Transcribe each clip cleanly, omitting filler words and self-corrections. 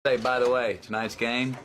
Hey, by the way, tonight's game,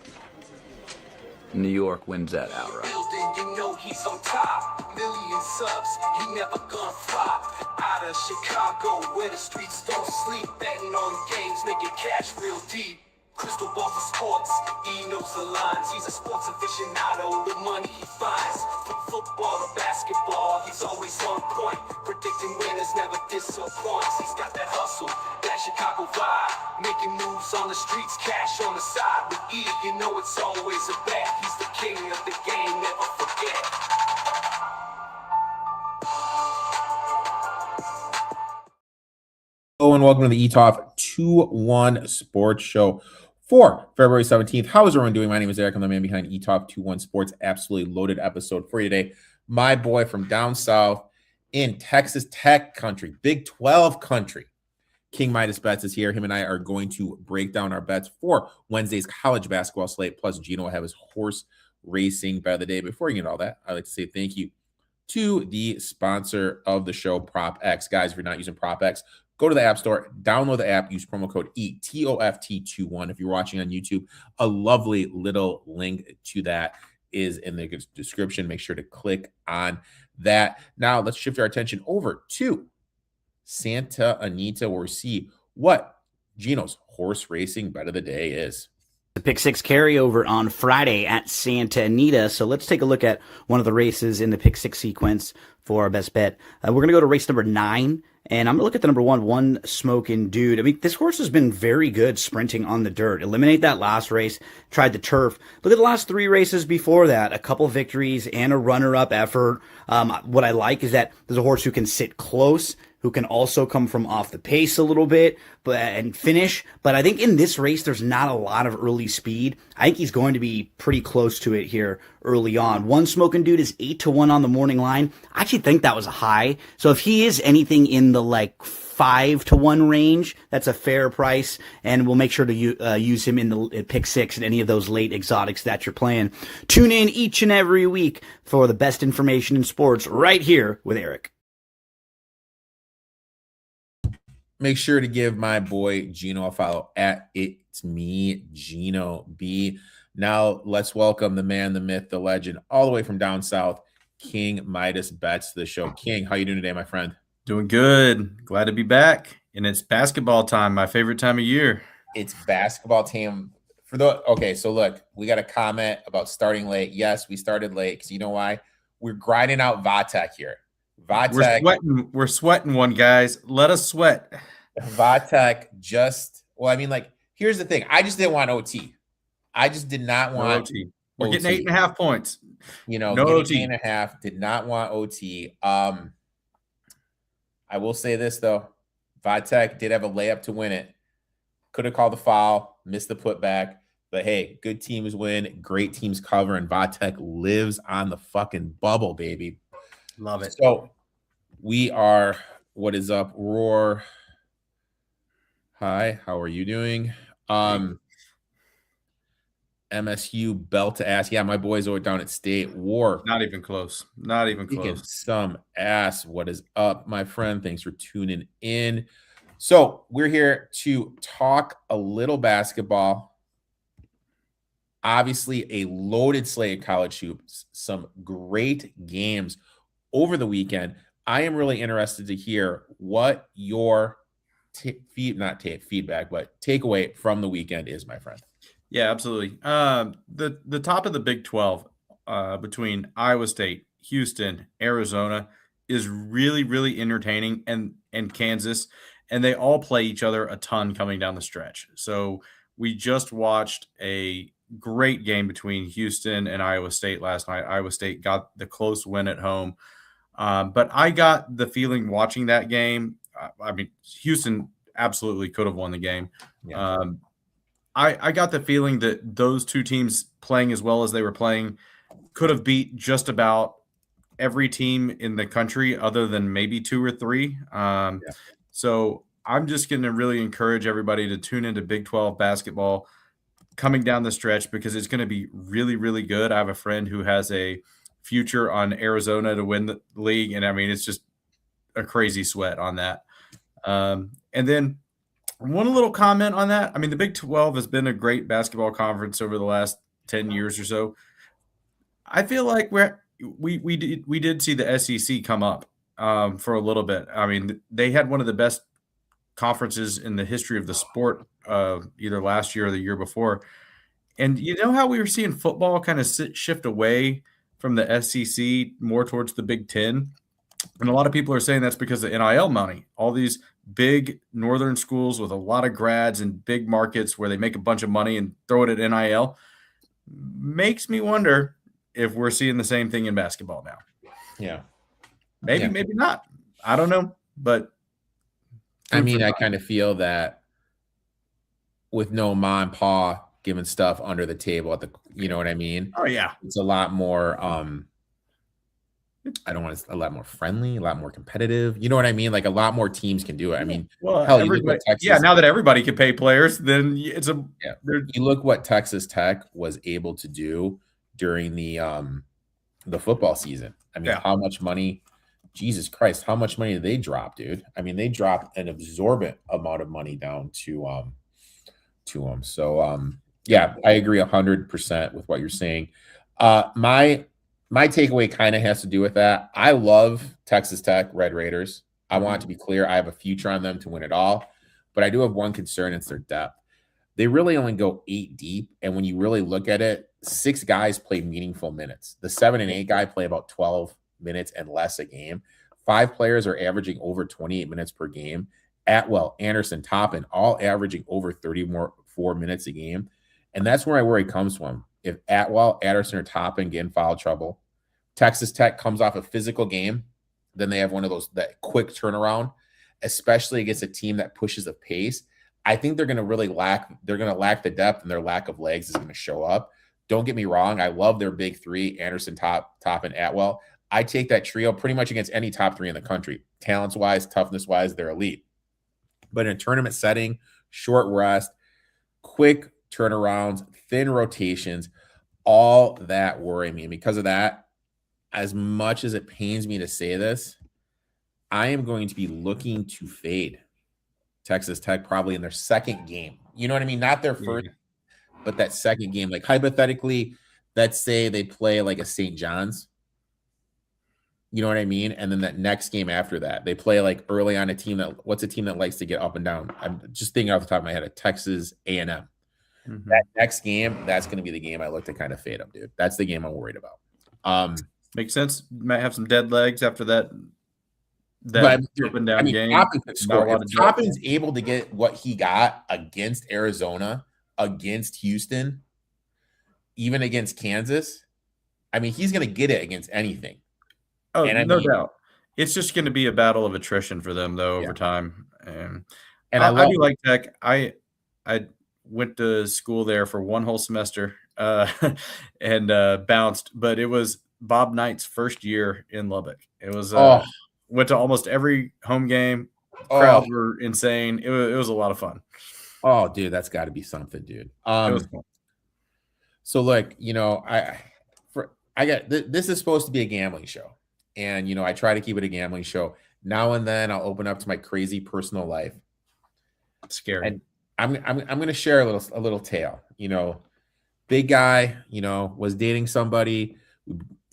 New York wins that outright. You know he's on top. Million subs, he never gonna flop. Out of Chicago, where the streets don't sleep. Betting on games, making cash real deep. Crystal ball for sports, he knows the lines. He's a sports aficionado, the money he finds. From football to basketball, he's always on point. Predicting winners never disappoints. He's got that hustle, that Chicago vibe. Making moves on the streets, cash on the side. With E, you know it's always a bet. He's the king of the game, never forget. Hello and welcome to the Etoft21 Sports Show for February 17th. How is everyone doing? My name is Erik. I'm the man behind Etoft21 Sports. Absolutely loaded episode for you today. My boy from down south in Texas Tech country, Big 12 country, King Midas Bets is here. Him and I are going to break down our bets for Wednesday's college basketball slate. Plus, Gino will have his horse racing bet of the day. Before you get all that, I'd like to say thank you to the sponsor of the show, ProphetX. Guys, if you're not using ProphetX, go to the App Store, download the app, use promo code ETOFT21. If you're watching on YouTube, a lovely little link to that is in the description. Make sure to click on that. Now, let's shift our attention over to Santa Anita, where we see what Gino's horse racing bet of the day is. The Pick 6 carryover on Friday at Santa Anita. So let's take a look at one of the races in the Pick 6 sequence for our best bet. We're going to go to race number 9. And I'm going to look at the number one smoking dude. I mean, this horse has been very good sprinting on the dirt. Eliminate that last race, tried the turf. Look at the last 3 races before that, a couple victories and a runner-up effort. What I like is that there's a horse who can sit close, who can also come from off the pace a little bit and finish. But I think in this race, there's not a lot of early speed. I think he's going to be pretty close to it here early on. One smoking dude is 8-1 on the morning line. I actually think that was a high. So if he is anything in the 5-1 range, that's a fair price. And we'll make sure to use him in the Pick 6 and any of those late exotics that you're playing. Tune in each and every week for the best information in sports right here with Erik. Make sure to give my boy Gino a follow at It's Me Gino B. Now let's welcome the man, the myth, the legend, all the way from down south, King Midas Bets to the show. King, how you doing today, my friend? Doing good. Glad to be back. And it's basketball time, my favorite time of year. It's basketball time. Okay, so look, we got a comment about starting late. Yes, we started late because you know why? We're grinding out Vatek here. We're sweating one, guys. Let us sweat. Vatek here's the thing. I just didn't want OT. I just did not want OT. We're getting 8.5 points. No OT. 8.5. Did not want OT. I will say this though. Vatek did have a layup to win it. Could have called the foul, missed the putback. But hey, good teams win, great teams cover, and Vatek lives on the fucking bubble, baby. Love it. So we are, what is up, Roar? Hi, how are you doing? MSU belt to ass. Yeah, my boys over down at State. War. Not even close. Not even close. Some ass. What is up, my friend? Thanks for tuning in. So we're here to talk a little basketball. Obviously, a loaded slate of college hoops. Some great games over the weekend. I am really interested to hear what your feedback, but takeaway from the weekend is, my friend. Yeah, absolutely. The top of the Big 12 between Iowa State, Houston, Arizona is really, really entertaining, and Kansas, and they all play each other a ton coming down the stretch. So we just watched a great game between Houston and Iowa State last night. Iowa State got the close win at home. But I got the feeling watching that game, Houston absolutely could have won the game. Yeah. I got the feeling that those two teams playing as well as they were playing could have beat just about every team in the country other than maybe 2 or 3. So I'm just going to really encourage everybody to tune into Big 12 basketball coming down the stretch because it's going to be really, really good. I have a friend who has a future on Arizona to win the league, and it's just a crazy sweat on that. And then One little comment on that. I mean, the Big 12 has been a great basketball conference over the last 10 years or so. I feel like we did see the SEC come up for a little bit. I mean, they had one of the best conferences in the history of the sport, either last year or the year before. And you know how we were seeing football kind of shift away from the SEC more towards the Big Ten? And a lot of people are saying that's because of NIL money. All these big northern schools with a lot of grads in big markets where they make a bunch of money and throw it at NIL makes me wonder if we're seeing the same thing in basketball now. Yeah. Maybe, maybe not. I don't know. But I mean, I kind of feel that with no ma and pa giving stuff under the table at the, you know what I mean? Oh yeah. It's a lot more, I don't want to, a lot more friendly, a lot more competitive. You know what I mean? Like a lot more teams can do it. I mean, well, hell, you look what Texas, now that everybody can pay players, then it's a, you look what Texas Tech was able to do during the football season. I mean, how much money, Jesus Christ, how much money did they drop, dude? I mean, they dropped an absorbent amount of money down to them. So, yeah, I agree 100% with what you're saying. My takeaway kind of has to do with that. I love Texas Tech Red Raiders. I want it to be clear. I have a future on them to win it all, but I do have one concern. It's their depth. They really only go 8 deep. And when you really look at it, 6 guys play meaningful minutes. The 7 and 8 guy play about 12 minutes and less a game. 5 players are averaging over 28 minutes per game. Atwell, Anderson, Toppin, all averaging over 34 minutes a game. And that's where my worry comes from. If Atwell, Anderson, or Toppin get in foul trouble, Texas Tech comes off a physical game, then they have one of those, that quick turnaround, especially against a team that pushes the pace. I think they're going to really lack the depth, and their lack of legs is going to show up. Don't get me wrong. I love their big 3, Anderson, Toppin, Atwell. I take that trio pretty much against any top 3 in the country. Talents-wise, toughness-wise, they're elite. But in a tournament setting, short rest, quick turnarounds, thin rotations, all that worry me. And because of that, as much as it pains me to say this, I am going to be looking to fade Texas Tech probably in their second game. You know what I mean? Not their first, but that second game. Like hypothetically, let's say they play like a St. John's. You know what I mean? And then that next game after that, they play like early on a team what's a team that likes to get up and down? I'm just thinking off the top of my head, a Texas A&M. Mm-hmm. That next game, that's going to be the game I look to kind of fade them, dude. That's the game I'm worried about. Makes sense. Might have some dead legs after that up and down game. If Toppin's able to get what he got against Arizona, against Houston, even against Kansas, I mean, he's going to get it against anything. Oh, no doubt. It's just going to be a battle of attrition for them, though, over time. And I do like Tech. I went to school there for one whole semester and bounced, but it was Bob Knight's first year in Lubbock. It was went to almost every home game. Crowds were insane. It was a lot of fun. Oh, dude, that's got to be something, dude. It was fun. So, look, you know, this is supposed to be a gambling show. And, you know, I try to keep it a gambling show. Now and then I'll open up to my crazy personal life. It's scary. And I'm going to share a little tale. You know, big guy, you know, was dating somebody.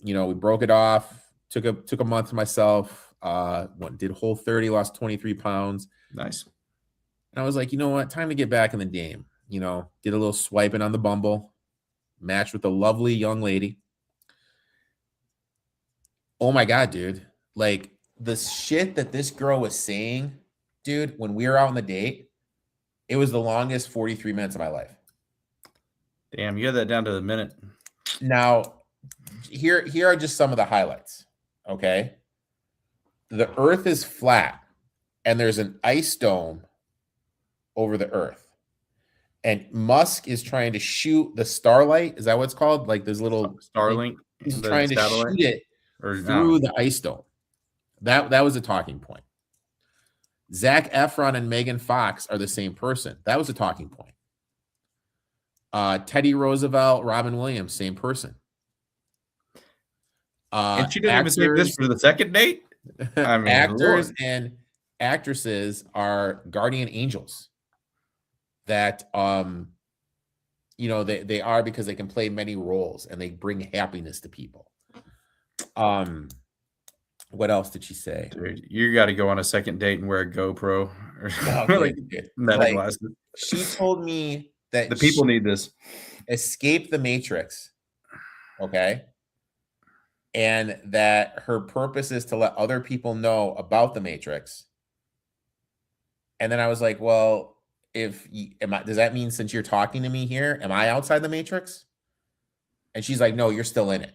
We broke it off. Took a month to myself. Did Whole30, lost 23 pounds. Nice. And I was like, you know what? Time to get back in the game. You know, did a little swiping on the Bumble. Matched with a lovely young lady. Oh my God, dude. Like the shit that this girl was saying, dude, when we were out on the date, it was the longest 43 minutes of my life. Damn, you had that down to the minute. Now, here are just some of the highlights. Okay. The earth is flat and there's an ice dome over the earth. And Musk is trying to shoot the starlight. Is that what it's called? Like this little Starlink. He's trying to shoot it through the ice dome. That was a talking point. Zac Efron and Megan Fox are the same person. That was a talking point. Teddy Roosevelt, Robin Williams, same person. And she didn't even save this for the second date? I mean, actors and actresses are guardian angels. that they are because they can play many roles and they bring happiness to people. What else did she say? Dude, you got to go on a second date and wear a GoPro or like meta Like, glasses. she told me that The people need this. Escape the Matrix, okay? And that her purpose is to let other people know about the Matrix. And then I was like, well, does that mean since you're talking to me here, am I outside the Matrix? And she's like, no, you're still in it.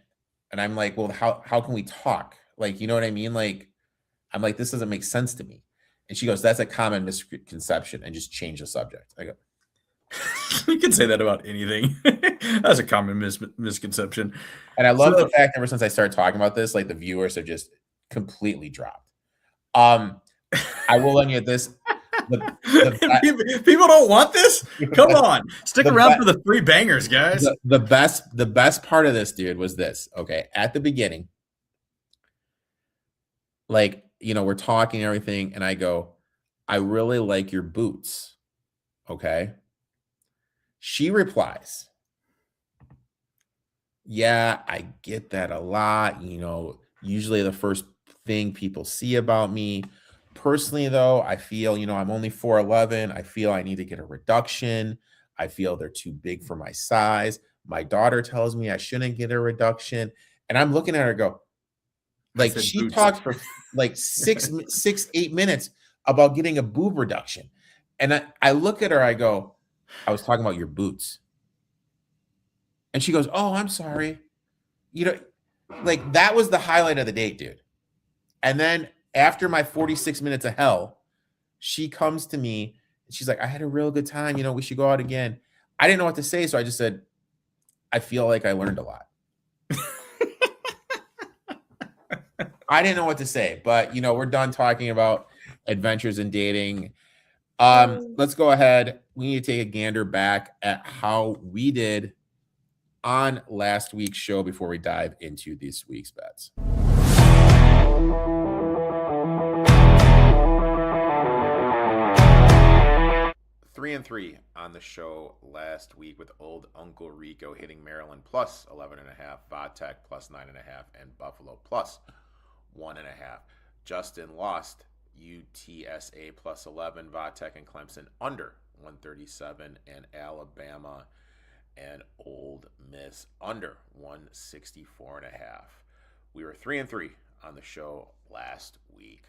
And I'm like, well, how can we talk? Like, you know what I mean? Like, I'm like, this doesn't make sense to me. And she goes, that's a common misconception, and just change the subject. I go, you can say that about anything. That's a common misconception. And I love the fact ever since I started talking about this, like the viewers have just completely dropped. I will end you at this. People don't want this. Come on, stick around for the free bangers, guys. The best part of this, dude, was this. Okay, at the beginning, like, we're talking and everything, and I go, I really like your boots. Okay. She replies, yeah, I get that a lot. Usually the first thing people see about me. Personally, though, I feel, I'm only 4'11". I feel I need to get a reduction. I feel they're too big for my size. My daughter tells me I shouldn't get a reduction. And I'm looking at her go, like, she talked for like 8 minutes about getting a boob reduction. And I look at her, I go, I was talking about your boots. And she goes, oh, I'm sorry. Like, that was the highlight of the date, dude. And then after my 46 minutes of hell, she comes to me and she's like, I had a real good time. We should go out again. I didn't know what to say. So I just said, I feel like I learned a lot. I didn't know what to say, but we're done talking about adventures in dating. Let's go ahead. We need to take a gander back at how we did on last week's show before we dive into this week's bets. 3-3 on the show last week with old Uncle Rico hitting Maryland plus 11.5, Vatek plus 9.5, and Buffalo plus 1.5. Justin lost UTSA plus 11, Vatek and Clemson under 137, and Alabama and Ole Miss under 164.5. We were 3-3 on the show last week.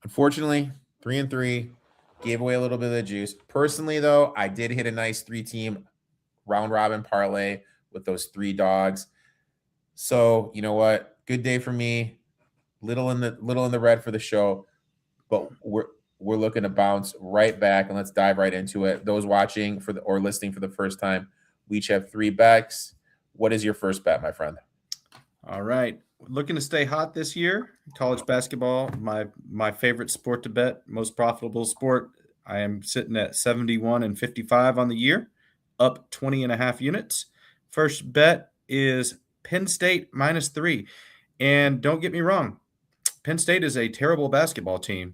Unfortunately, 3-3 gave away a little bit of the juice. Personally, though, I did hit a nice 3-team round robin parlay with those 3 dogs. So you know what? Good day for me. Little in the red for the show, but we're looking to bounce right back, and let's dive right into it. Those watching or listening for the first time, we each have 3 bets. What is your first bet, my friend? All right. Looking to stay hot this year. College basketball, my favorite sport to bet, most profitable sport. I am sitting at 71-55 on the year, up 20.5 units. First bet is Penn State -3. And don't get me wrong, Penn State is a terrible basketball team,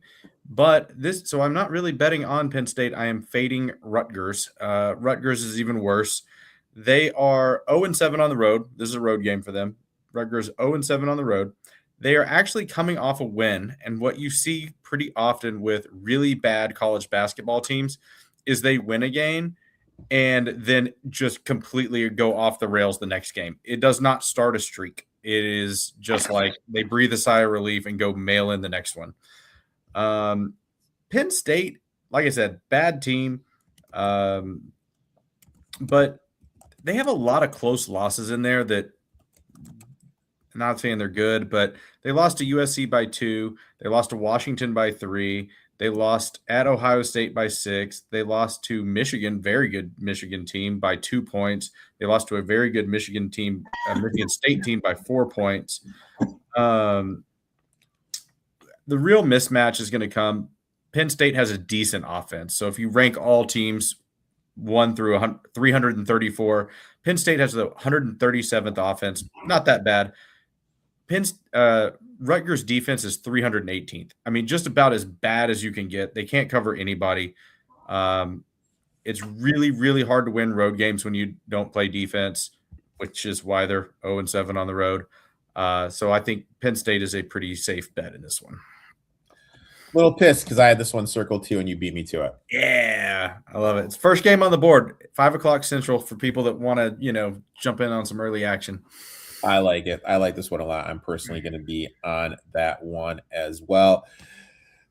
so I'm not really betting on Penn State. I am fading Rutgers. Rutgers is even worse. They are 0-7 on the road. This is a road game for them. Rutgers 0-7 on the road. They are actually coming off a win, and what you see pretty often with really bad college basketball teams is they win a game and then just completely go off the rails the next game. It does not start a streak. It is just like they breathe a sigh of relief and go mail in the next one. Penn State, like I said, bad team, but they have a lot of close losses in there that I'm not saying they're good, but they lost to USC by 2. They lost to Washington by 3. They lost at Ohio State by 6. They lost to Michigan, very good Michigan team, by 2 points. They lost to a very good Michigan team, Michigan State team, by 4 points. The real mismatch is going to come. Penn State has a decent offense. So if you rank all teams 1 through 334, Penn State has the 137th offense. Not that bad. Rutgers defense is 318th. I mean, just about as bad as you can get. They can't cover anybody. It's really, really hard to win road games when you don't play defense, which is why they're 0-7 on the road. So I think Penn State is a pretty safe bet in this one. Little pissed because I had this one circled too, and you beat me to it. Yeah, I love it. It's first game on the board, 5 o'clock Central for people that want to, jump in on some early action. I like it. I like this one a lot. I'm personally going to be on that one as well.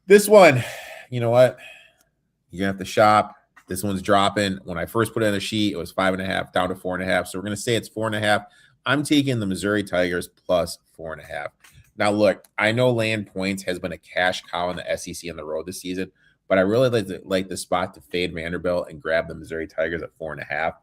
This one, you know what? You're going to have to shop. This one's dropping. When I first put it on the sheet, it was 5.5 down to 4.5. So we're going to say it's 4.5. I'm taking the Missouri Tigers plus 4.5. Now, look, I know laying points has been a cash cow in the SEC on the road this season, but I really like the spot to fade Vanderbilt and grab the Missouri Tigers at 4.5.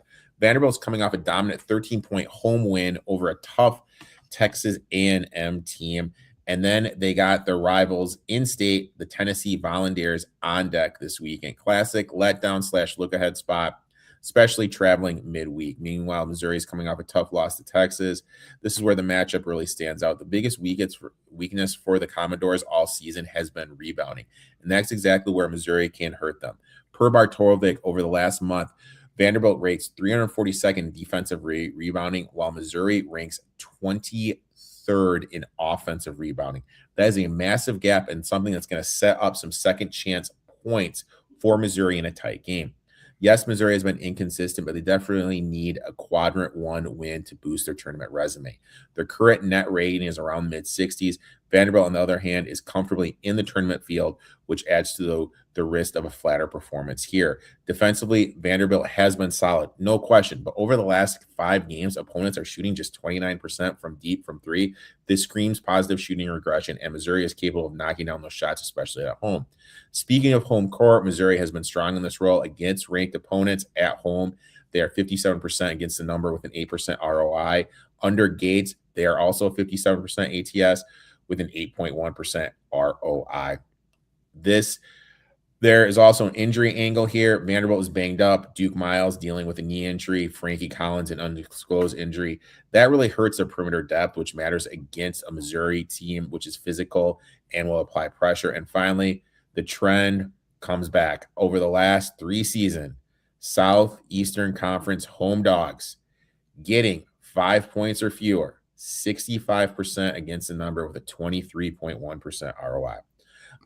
Vanderbilt's coming off a dominant 13-point home win over a tough Texas A&M team. And then they got their rivals in state, the Tennessee Volunteers, on deck this weekend. Classic letdown / look ahead spot, especially traveling midweek. Meanwhile, Missouri is coming off a tough loss to Texas. This is where the matchup really stands out. The biggest weakness for the Commodores all season has been rebounding, and that's exactly where Missouri can hurt them. Per Bartolovic, over the last month, Vanderbilt rates 342nd defensive rebounding, while Missouri ranks 23rd in offensive rebounding. That is a massive gap and something that's going to set up some second chance points for Missouri in a tight game. Yes, Missouri has been inconsistent, but they definitely need a quadrant 1 win to boost their tournament resume. Their current net rating is around mid-60s. Vanderbilt, on the other hand, is comfortably in the tournament field, which adds to the risk of a flatter performance here. Defensively, Vanderbilt has been solid, no question, but over the last 5 games, opponents are shooting just 29% from deep from 3. This screams positive shooting regression, and Missouri is capable of knocking down those shots, especially at home. Speaking of home court, Missouri has been strong in this role against ranked opponents at home. They are 57% against the number with an 8% ROI. Under Gates, they are also 57% ATS with an 8.1% ROI. There is also an injury angle here. Vanderbilt is banged up. Duke Miles dealing with a knee injury. Frankie Collins an undisclosed injury. That really hurts their perimeter depth, which matters against a Missouri team, which is physical and will apply pressure. And finally, the trend comes back. Over the last 3 seasons, Southeastern Conference home dogs getting 5 points or fewer, 65% against the number with a 23.1% ROI.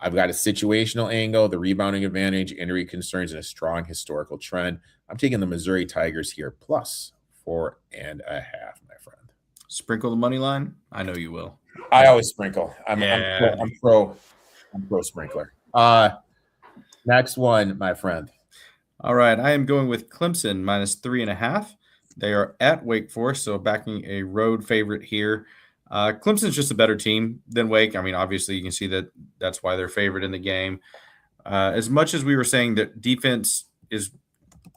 I've got a situational angle, the rebounding advantage, injury concerns, and a strong historical trend. I'm taking the Missouri Tigers here plus 4.5, my friend. Sprinkle the money line? I know you will. I always sprinkle. I'm pro sprinkler. Next one, my friend. All right, I am going with Clemson minus 3.5. They are at Wake Forest, so backing a road favorite here. Clemson's just a better team than Wake. I mean, obviously, you can see that that's why they're favored in the game. As much as we were saying that defense is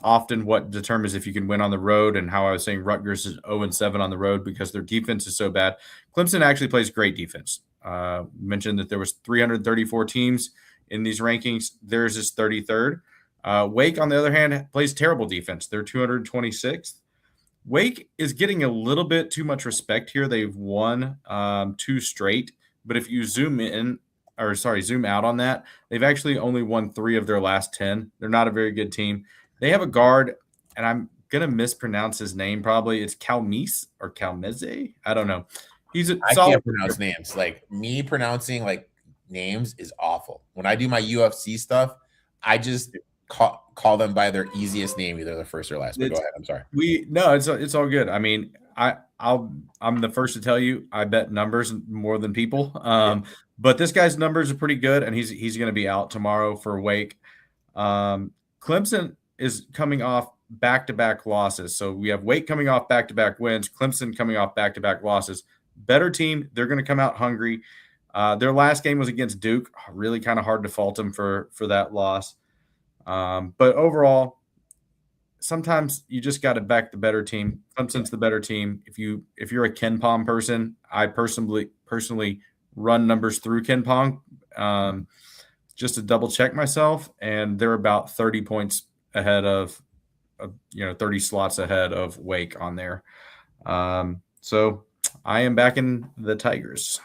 often what determines if you can win on the road, and how I was saying Rutgers is 0-7 on the road because their defense is so bad, Clemson actually plays great defense. Mentioned that there was 334 teams in these rankings. Theirs is 33rd. Wake, on the other hand, plays terrible defense. They're 226th. Wake is getting a little bit too much respect here. They've won 2 straight, but if you zoom out on that, they've actually only won 3 of their last 10. They're not a very good team. They have a guard, and I'm going to mispronounce his name probably. It's Calmese or Calmeze. I don't know. I can't pronounce names. Like, me pronouncing like names is awful. When I do my UFC stuff, I just call them by their easiest name, either the first or last. But go ahead. I'm sorry. It's all good. I mean, I'm the first to tell you I bet numbers more than people. But this guy's numbers are pretty good, and he's going to be out tomorrow for Wake. Clemson is coming off back-to-back losses. So we have Wake coming off back-to-back wins, Clemson coming off back-to-back losses. Better team. They're going to come out hungry. Their last game was against Duke. Really kind of hard to fault them for that loss. But overall, sometimes you just got to back the better team. Clemson's the better team. If you're a Ken Pom person, I personally run numbers through Ken Pom just to double check myself, and they're about 30 points ahead of 30 slots ahead of Wake on there. So I am backing the Tigers.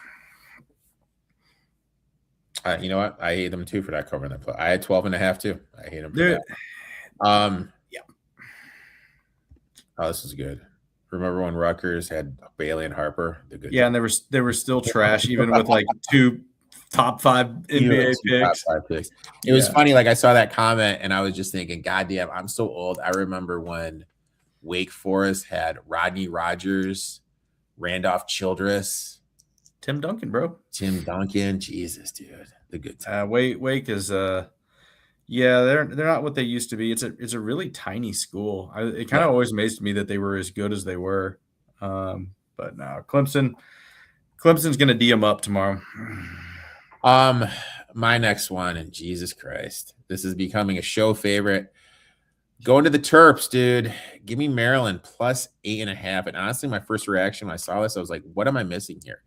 You know what? I hate them too for that cover. That play. I had 12.5 too. I hate them for They're- that. Yeah. Oh, this is good. Remember when Rutgers had Bailey and Harper? The good. Yeah, and they were still trash, even with like 2 top 5 NBA picks. Top 5 picks. It was funny. Like I saw that comment and I was just thinking, God damn, I'm so old. I remember when Wake Forest had Rodney Rogers, Randolph Childress, Tim Duncan, bro. Tim Duncan. Jesus, dude. The good time. Wake is yeah, they're not what they used to be. It's a really tiny school. It kind of always amazed me that they were as good as they were. But now Clemson's gonna D them up tomorrow. My next one, and Jesus Christ, this is becoming a show favorite. Going to the Terps, dude. Give me Maryland plus 8.5. And honestly, my first reaction when I saw this, I was like, what am I missing here?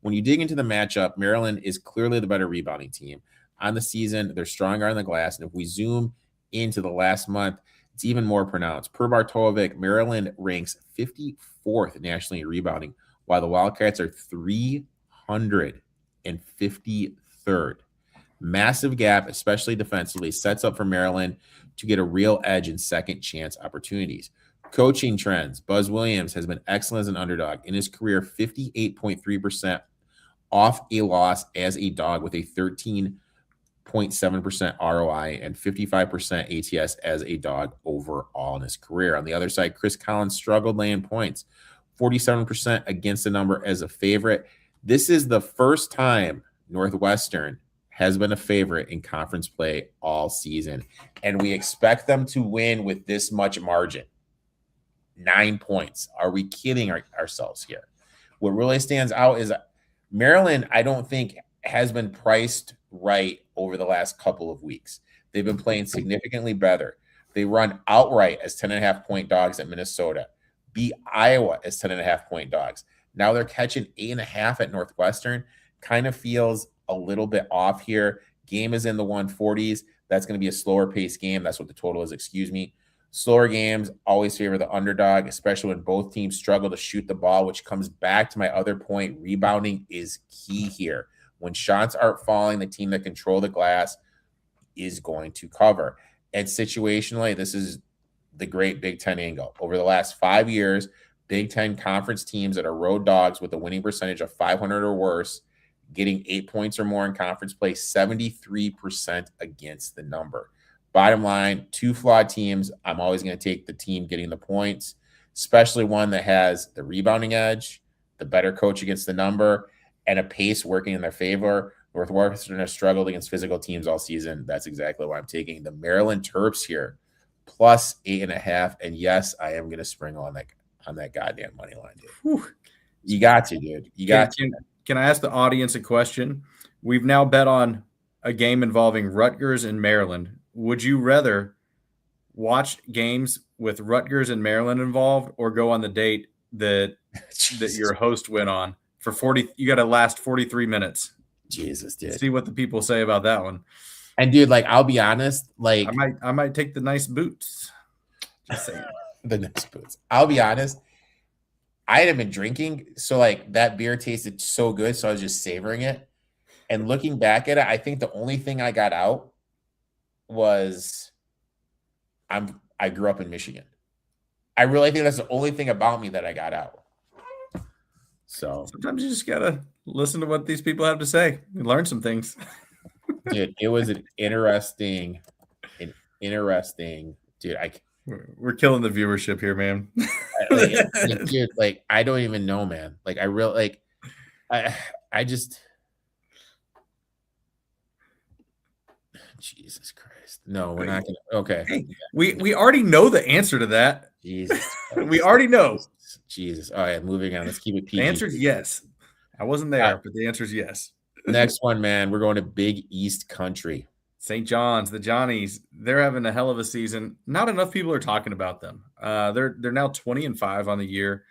When you dig into the matchup, Maryland is clearly the better rebounding team. On the season, they're stronger on the glass. And if we zoom into the last month, it's even more pronounced. Per Bartovic, Maryland ranks 54th nationally in rebounding, while the Wildcats are 353rd. Massive gap, especially defensively, sets up for Maryland to get a real edge in second chance opportunities. Coaching trends. Buzz Williams has been excellent as an underdog. In his career, 58.3% off a loss as a dog with a 13.7% ROI and 55% ATS as a dog overall in his career. On the other side, Chris Collins struggled laying points. 47% against the number as a favorite. This is the first time Northwestern has been a favorite in conference play all season. And we expect them to win with this much margin. 9 points. Are we kidding ourselves here? What really stands out is Maryland, I don't think, has been priced right over the last couple of weeks. They've been playing significantly better. They run outright as 10.5-point dogs at Minnesota, beat Iowa as 10.5-point dogs. Now they're catching 8.5 at Northwestern. Kind of feels a little bit off here. Game is in the 140s. That's going to be a slower pace game. That's what the total is, excuse me. Slower games always favor the underdog, especially when both teams struggle to shoot the ball, which comes back to my other point. Rebounding is key here. When shots aren't falling, the team that control the glass is going to cover. And situationally, this is the great Big Ten angle. Over the last 5 years, Big Ten conference teams that are road dogs with a winning percentage of 500 or worse, getting 8 points or more in conference play, 73% against the number. Bottom line, 2 flawed teams. I'm always going to take the team getting the points, especially one that has the rebounding edge, the better coach against the number, and a pace working in their favor. Northwestern has struggled against physical teams all season. That's exactly why I'm taking the Maryland Terps here, plus 8.5. And yes, I am going to spring on that goddamn money line, dude. Whew. You got to, dude. You got to. Can I ask the audience a question? We've now bet on a game involving Rutgers and Maryland. Would you rather watch games with Rutgers and Maryland involved or go on the date that your host went on for 40? You got to last 43 minutes. Jesus, dude. See what the people say about that one. And dude, like, I'll be honest, like I might take the nice boots. Just saying. The nice boots. I'll be honest. I hadn't been drinking, so like that beer tasted so good, so I was just savoring it. And looking back at it, I think the only thing I got out was I grew up in Michigan. I really think that's the only thing about me that I got out. So sometimes you just gotta listen to what these people have to say and learn some things. Dude, it was an interesting, dude. We're killing the viewership here, man. Dude, like I don't even know, man. Like I really like I just Jesus Christ. No, we're not gonna. Okay. Hey, we already know the answer to that. Jesus. We already know. Jesus. All right, moving on. Let's keep it PG. The answer is yes. I wasn't there, but the answer is yes. Next one, man. We're going to Big East Country. St. John's, the Johnnies, they're having a hell of a season. Not enough people are talking about them. They're now 20-5 on the year.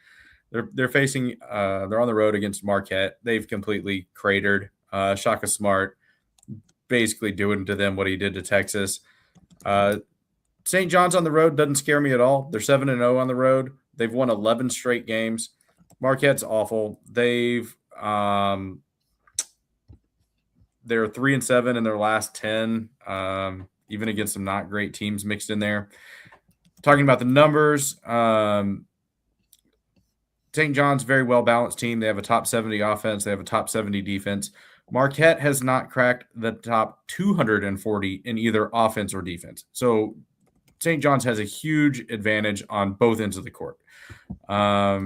They're facing they're on the road against Marquette. They've completely cratered. Shaka Smart basically doing to them what he did to Texas. St. John's on the road doesn't scare me at all. They're 7-0 on the road. They've won 11 straight games. Marquette's awful. They've They're 3-7 in their last 10, even against some not great teams mixed in there. Talking about the numbers, St. John's very well balanced team. They have a top 70 offense. They have a top 70 defense. Marquette has not cracked the top 240 in either offense or defense. So St. John's has a huge advantage on both ends of the court. I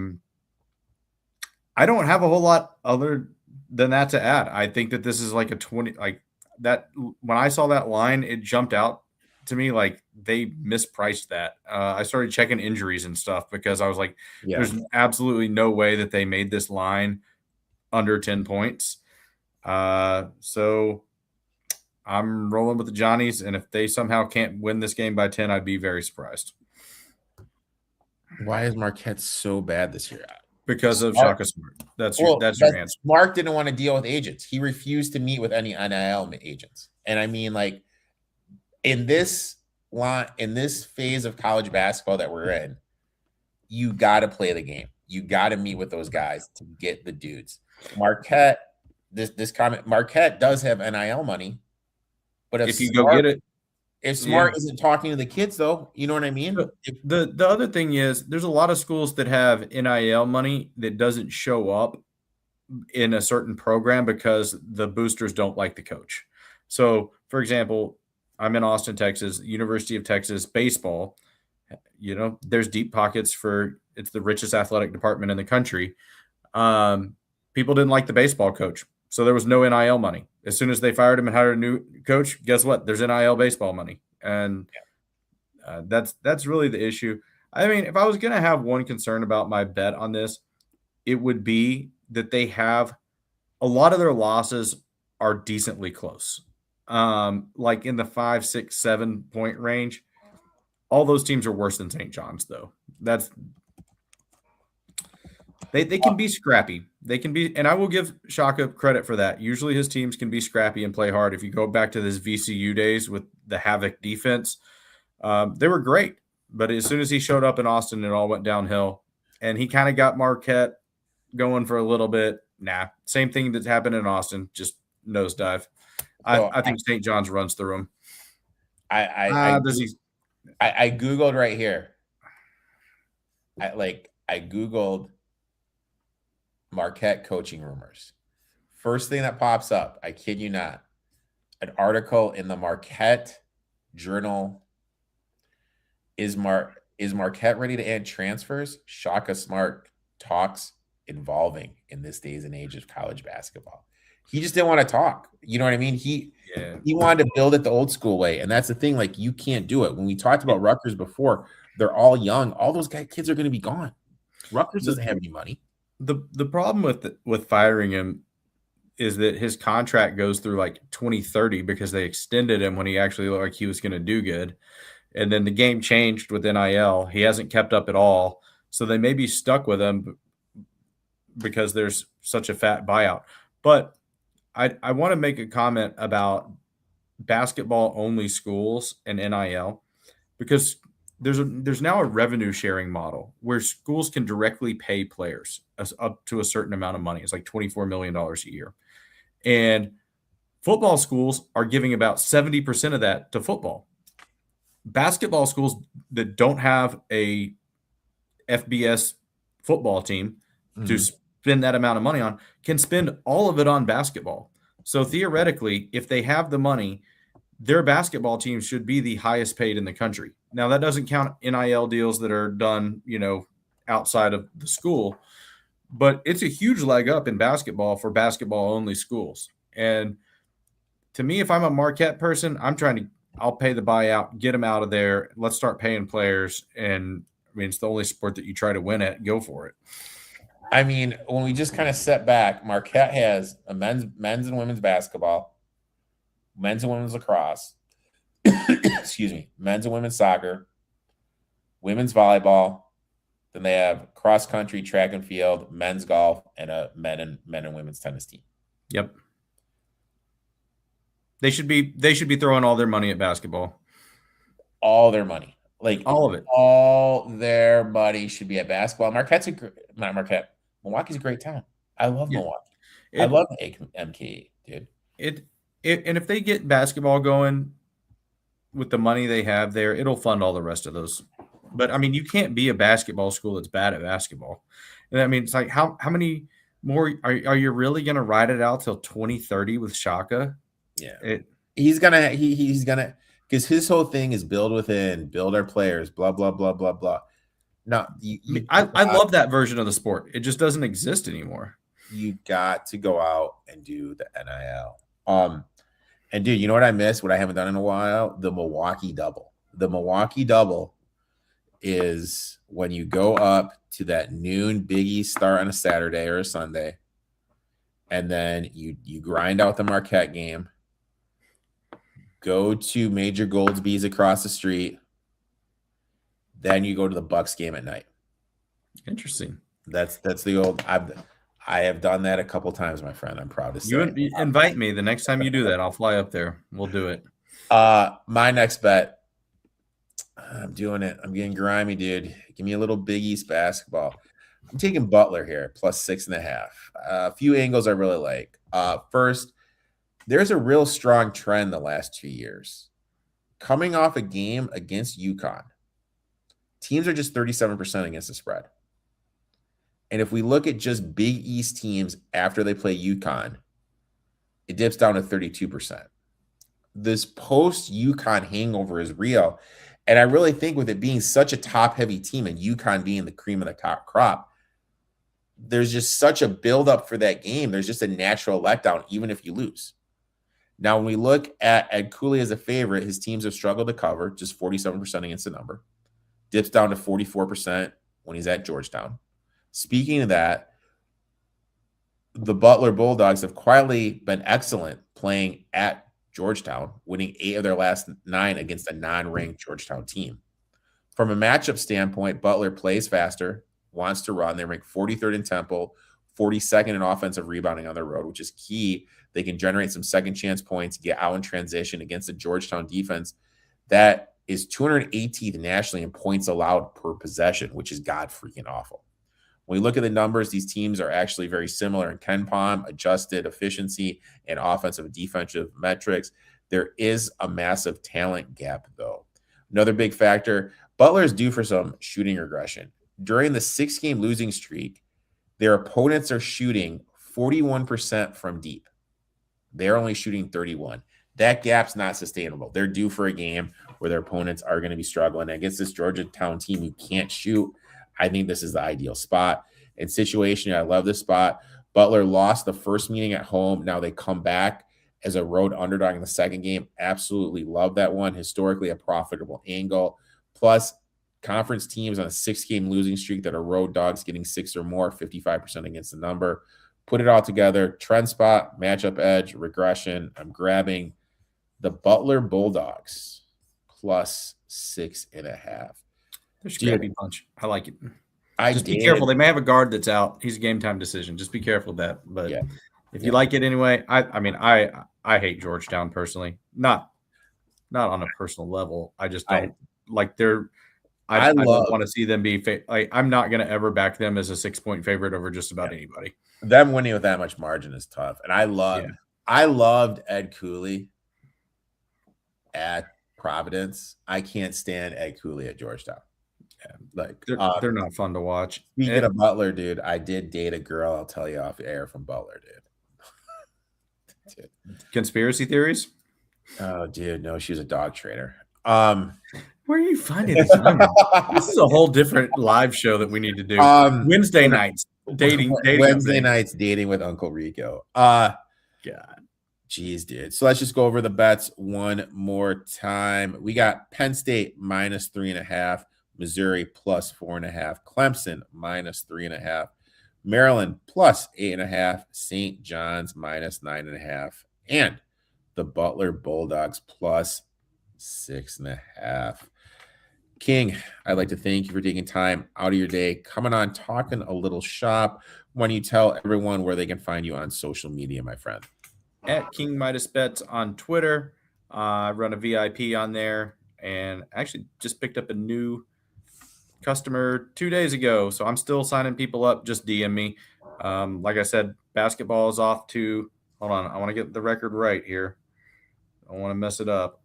don't have a whole lot other than that to add. I think that this is like a 20, like that. When I saw that line, it jumped out to me like they mispriced that. I started checking injuries and stuff because I was like, there's absolutely no way that they made this line under 10 points. So I'm rolling with the Johnnies, and if they somehow can't win this game by 10, I'd be very surprised. Why is Marquette so bad this year? Because of Shaka Smart. That's your answer. Mark didn't want to deal with agents. He refused to meet with any NIL agents. And I mean, like, in this phase of college basketball that we're in, you got to play the game. You got to meet with those guys to get the dudes. Marquette, Marquette does have NIL money, but if you go get it, if Smart isn't talking to the kids, though, you know what I mean? The other thing is there's a lot of schools that have NIL money that doesn't show up in a certain program because the boosters don't like the coach. So, for example, I'm in Austin, Texas, University of Texas baseball. You know, there's deep pockets it's the richest athletic department in the country. People didn't like the baseball coach, so there was no NIL money. As soon as they fired him and hired a new coach, guess what? There's NIL baseball money. And that's really the issue. I mean, if I was going to have one concern about my bet on this, it would be that they have a lot of their losses are decently close. Like in the 5, 6, 7 point range. All those teams are worse than St. John's, though. They can be scrappy. They can be, and I will give Shaka credit for that. Usually his teams can be scrappy and play hard. If you go back to his VCU days with the Havoc defense, they were great. But as soon as he showed up in Austin, it all went downhill. And he kind of got Marquette going for a little bit. Same thing that's happened in Austin, just nosedive. I think St. John's runs through him. I Googled right here. I Googled Marquette coaching rumors. First thing that pops up, I kid you not, an article in the Marquette Journal. Is Marquette ready to add transfers? Shaka Smart talks involving in this days and age of college basketball. He just didn't want to talk. You know what I mean? He wanted to build it the old school way. And that's the thing. Like, you can't do it. When we talked about Rutgers before, they're all young. All those kids are going to be gone. Rutgers doesn't have any money. The problem with firing him is that his contract goes through like 2030 because they extended him when he actually looked like he was going to do good. And then the game changed with NIL. He hasn't kept up at all. So they may be stuck with him because there's such a fat buyout. But I want to make a comment about basketball-only schools and NIL because there's now a revenue sharing model where schools can directly pay players up to a certain amount of money. It's like $24 million a year. And football schools are giving about 70% of that to football. Basketball schools that don't have a FBS football team to spend that amount of money on can spend all of it on basketball. So theoretically, if they have the money, their basketball team should be the highest paid in the country. Now, that doesn't count NIL deals that are done, outside of the school, but it's a huge leg up in basketball for basketball-only schools. And to me, if I'm a Marquette person, I'll pay the buyout, get them out of there. Let's start paying players. And I mean, it's the only sport that you try to win at. Go for it. I mean, when we just kind of step back, Marquette has a men's and women's basketball, men's and women's lacrosse, excuse me, men's and women's soccer, women's volleyball. Then they have cross country, track and field, men's golf, and a men and women's tennis team. Yep. They should be throwing all their money at basketball. All their money. Like all of it. All their money should be at basketball. Milwaukee's a great town. I love Milwaukee. I love MKE, dude. And if they get basketball going with the money they have there, it'll fund all the rest of those. But I mean, you can't be a basketball school that's bad at basketball. And I mean, it's like how many more are you really going to ride it out till 2030 with Shaka? Yeah, he's gonna because his whole thing is build within, build our players, blah blah blah blah blah. No, I love that version of the sport. It just doesn't exist anymore. You got to go out and do the NIL. And dude, you know what I miss? What I haven't done in a while? The Milwaukee double. The Milwaukee double is when you go up to that noon Big East start on a Saturday or a Sunday, and then you grind out the Marquette game, go to Major Goldsby's across the street, then you go to the Bucks game at night. Interesting. That's the old. I have done that a couple times, my friend. I'm proud to say. You invite me the next time you do that. I'll fly up there. We'll do it. My next bet. I'm doing it. I'm getting grimy, dude. Give me a little Big East basketball. I'm taking Butler here, plus 6.5. A few angles I really like. First, there's a real strong trend the last 2 years. Coming off a game against UConn, teams are just 37% against the spread. And if we look at just Big East teams after they play UConn, it dips down to 32%. This post-UConn hangover is real. And I really think with it being such a top-heavy team and UConn being the cream of the top crop, there's just such a buildup for that game. There's just a natural letdown, even if you lose. Now, when we look at Ed Cooley as a favorite, his teams have struggled to cover, just 47% against the number. Dips down to 44% when he's at Georgetown. Speaking of that, the Butler Bulldogs have quietly been excellent playing at Georgetown, winning 8 of their last 9 against a non-ranked Georgetown team. From a matchup standpoint, Butler plays faster, wants to run. They rank 43rd in tempo, 42nd in offensive rebounding on the road, which is key. They can generate some second chance points, get out in transition against the Georgetown defense that is 218th nationally in points allowed per possession, which is god freaking awful. When we look at the numbers, these teams are actually very similar in KenPom, adjusted efficiency, and offensive and defensive metrics. There is a massive talent gap, though. Another big factor, Butler is due for some shooting regression. During the 6-game losing streak, their opponents are shooting 41% from deep. They're only shooting 31. That gap's not sustainable. They're due for a game where their opponents are going to be struggling. Against this Georgetown team who can't shoot, I think this is the ideal spot. In situation, I love this spot. Butler lost the first meeting at home. Now they come back as a road underdog in the second game. Absolutely love that one. Historically, a profitable angle. Plus, conference teams on a 6-game losing streak that are road dogs getting 6 or more, 55% against the number. Put it all together. Trend spot, matchup edge, regression. I'm grabbing the Butler Bulldogs plus 6.5. There's a scrappy punch. I like it. Just be did. careful. They may have a guard that's out. He's a game time decision. Just be careful of that. But if you like it anyway, I hate Georgetown personally. Not on a personal level. I just don't like their. I don't want to see them be. I'm not going to ever back them as a 6-point favorite over just about anybody. Them winning with that much margin is tough. And I loved Ed Cooley at Providence. I can't stand Ed Cooley at Georgetown. Yeah, like they're not fun to watch. Speaking of Butler, dude, I did date a girl. I'll tell you off air from Butler, dude. Conspiracy theories? Oh, dude, no, she was a dog trainer. Where are you finding this? This is a whole different live show that we need to do. Wednesday nights dating. Wednesday nights dating with Uncle Rico. God. Jeez, dude. So let's just go over the bets one more time. We got Penn State minus 3.5. Missouri plus 4.5, Clemson minus 3.5, Maryland plus 8.5, St. John's minus 9.5, and the Butler Bulldogs plus 6.5. King, I'd like to thank you for taking time out of your day, coming on, talking a little shop. Why don't you tell everyone where they can find you on social media, my friend? At King Midas Bets on Twitter. I run a VIP on there, and actually just picked up a new customer 2 days ago, so I'm still signing people up. Just DM me. Like I said, basketball is off to, hold on, I want to get the record right here. I don't want to mess it up.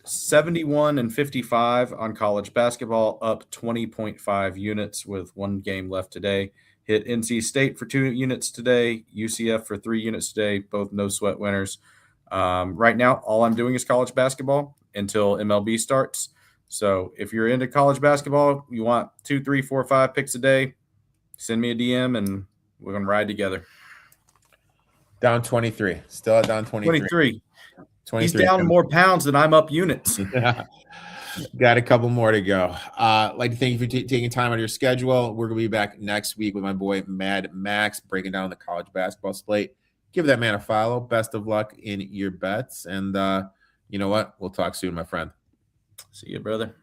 71 and 55 on college basketball, up 20.5 units with one game left today. Hit NC State for 2 units today, UCF for 3 units today, both no sweat winners. Right now, all I'm doing is college basketball until MLB starts. So if you're into college basketball, you want 2, 3, 4, 5 picks a day, send me a DM and we're going to ride together. Down 23. Still at down 23. 23. He's down more pounds than I'm up units. Got a couple more to go. I'd like to thank you for taking time out of your schedule. We're going to be back next week with my boy Mad Max breaking down the college basketball slate. Give that man a follow. Best of luck in your bets. And you know what? We'll talk soon, my friend. See you, brother.